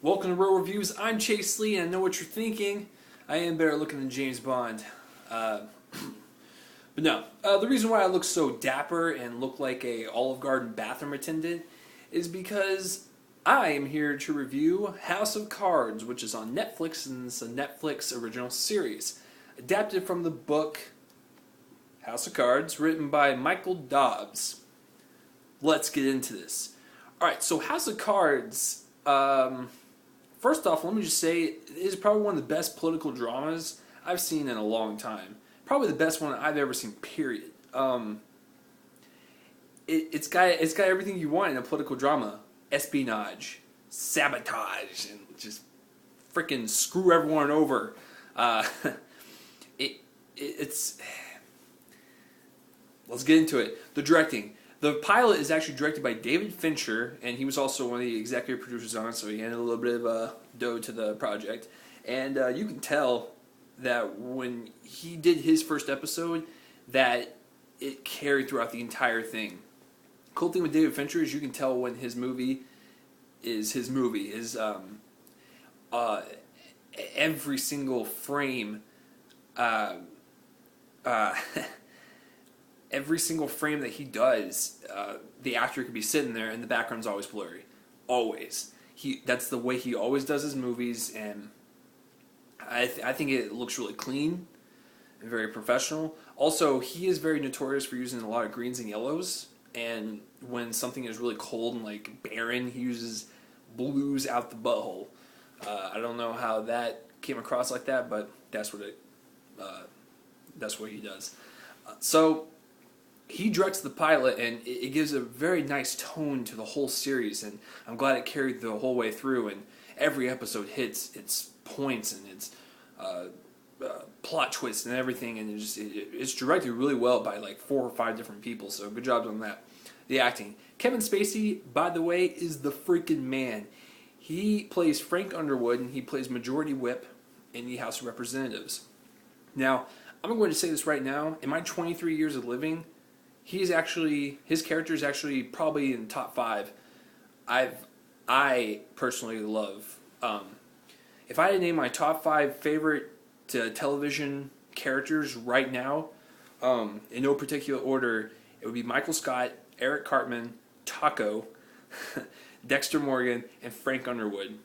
Welcome to Real Reviews. I'm Chase Lee, and I know what you're thinking. I am better looking than James Bond. But no, the reason why I look so dapper and look like a Olive Garden bathroom attendant is because I am here to review House of Cards, which is on Netflix, and it's a Netflix original series. Adapted from the book House of Cards, written by Michael Dobbs. Let's get into this. Alright, so House of Cards, first off, let me just say, it is probably one of the best political dramas I've seen in a long time. Probably the best one I've ever seen, period. It's got everything you want in a political drama. Espionage, sabotage, and just freaking screw everyone over. It's... Let's get into it. The directing. The pilot is actually directed by David Fincher, and he was also one of the executive producers on it, so he handed a little bit of dough to the project. And you can tell that when he did his first episode, that it carried throughout the entire thing. Cool thing with David Fincher is you can tell when his movie is his movie. Every single frame... every single frame that he does, the actor could be sitting there and the background's always blurry. Always. That's the way he always does his movies, and I think it looks really clean and very professional. Also, he is very notorious for using a lot of greens and yellows, and when something is really cold and like barren, he uses blues out the butthole. I don't know how that came across like that, but that's what he does. So he directs the pilot, and it gives a very nice tone to the whole series, and I'm glad it carried the whole way through, and every episode hits its points and its plot twists and everything, and it's directed really well by like 4 or 5 different people, so good job on that. The acting. Kevin Spacey, by the way, is the freaking man. He plays Frank Underwood, and he plays Majority Whip in the House of Representatives. Now, I'm going to say this right now, in my 23 years of living, his character is actually probably in the top 5. I personally love. If I had to name my top 5 favorite television characters right now, in no particular order, it would be Michael Scott, Eric Cartman, Taco, Dexter Morgan, and Frank Underwood.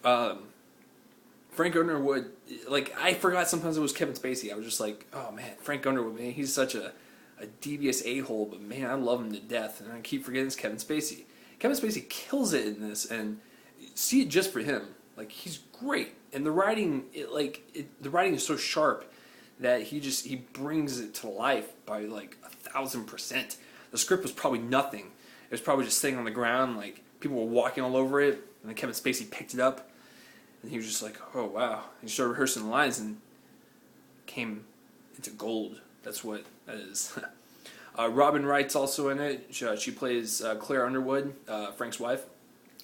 Frank Underwood, like, I forgot sometimes it was Kevin Spacey. I was just like, oh man, Frank Underwood, man, he's such a devious a-hole, but man, I love him to death, and I keep forgetting it's Kevin Spacey. Kevin Spacey kills it in this, and see it just for him. Like, he's great, and the writing, the writing is so sharp that he brings it to life by like 1,000%. The script was probably nothing. It was probably just sitting on the ground, like people were walking all over it, and then Kevin Spacey picked it up, and he was just like, oh wow. And he started rehearsing the lines and came into gold. That's what that is. Robin Wright's also in it. She plays Claire Underwood, Frank's wife.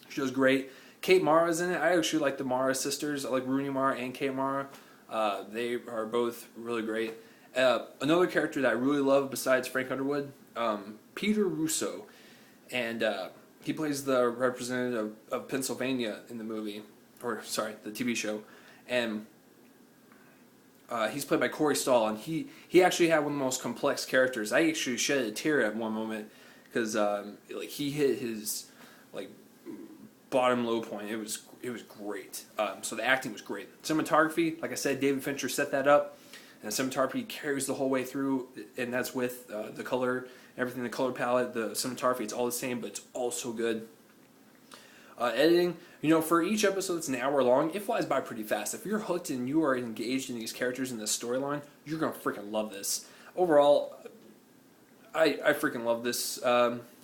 She does great. Kate Mara's in it. I actually like the Mara sisters. I like Rooney Mara and Kate Mara. They are both really great. Another character that I really love besides Frank Underwood, Peter Russo. And he plays the representative of Pennsylvania in the movie. Or, sorry, the TV show. And he's played by Corey Stoll, and he actually had one of the most complex characters. I actually shed a tear at one moment because like he hit his like bottom low point. It was great. So the acting was great. Cinematography, like I said, David Fincher set that up, and the cinematography carries the whole way through, and that's with the color, everything, the color palette, the cinematography. It's all the same, but it's all so good. Editing, for each episode that's an hour long, it flies by pretty fast. If you're hooked and you are engaged in these characters in this storyline, you're going to freaking love this. Overall, I freaking love this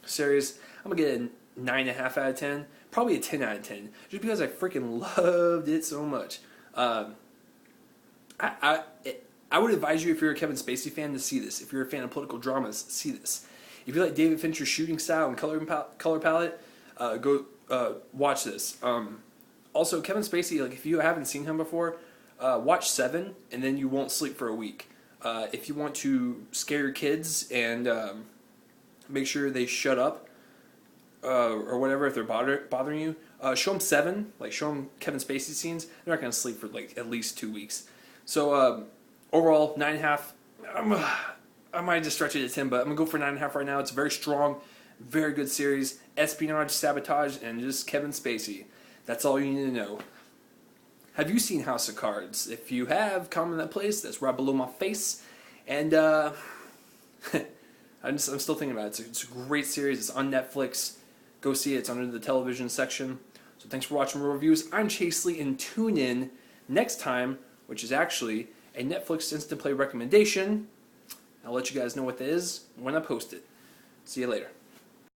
series. I'm going to get a 9.5 out of 10, probably a 10 out of 10, just because I freaking loved it so much. I would advise you, if you're a Kevin Spacey fan, to see this. If you're a fan of political dramas, see this. If you like David Fincher's shooting style and color palette, go watch this. Also, Kevin Spacey, like if you haven't seen him before, watch Seven, and then you won't sleep for a week. If you want to scare your kids and make sure they shut up, or whatever, if they're bothering you, show them 7. Like, show them Kevin Spacey scenes. They're not going to sleep for like at least 2 weeks. So overall, 9.5. I might just stretch it to 10, but I'm going to go for 9.5 right now. It's a very strong, very good series. Espionage, sabotage, and just Kevin Spacey. That's all you need to know. Have you seen House of Cards? If you have, comment in that place. That's right below my face. And I'm still thinking about it. It's a great series. It's on Netflix. Go see it. It's under the television section. So thanks for watching Real Reviews. I'm Chase Lee, and tune in next time, which is actually a Netflix Instant Play recommendation. I'll let you guys know what that is when I post it. See you later.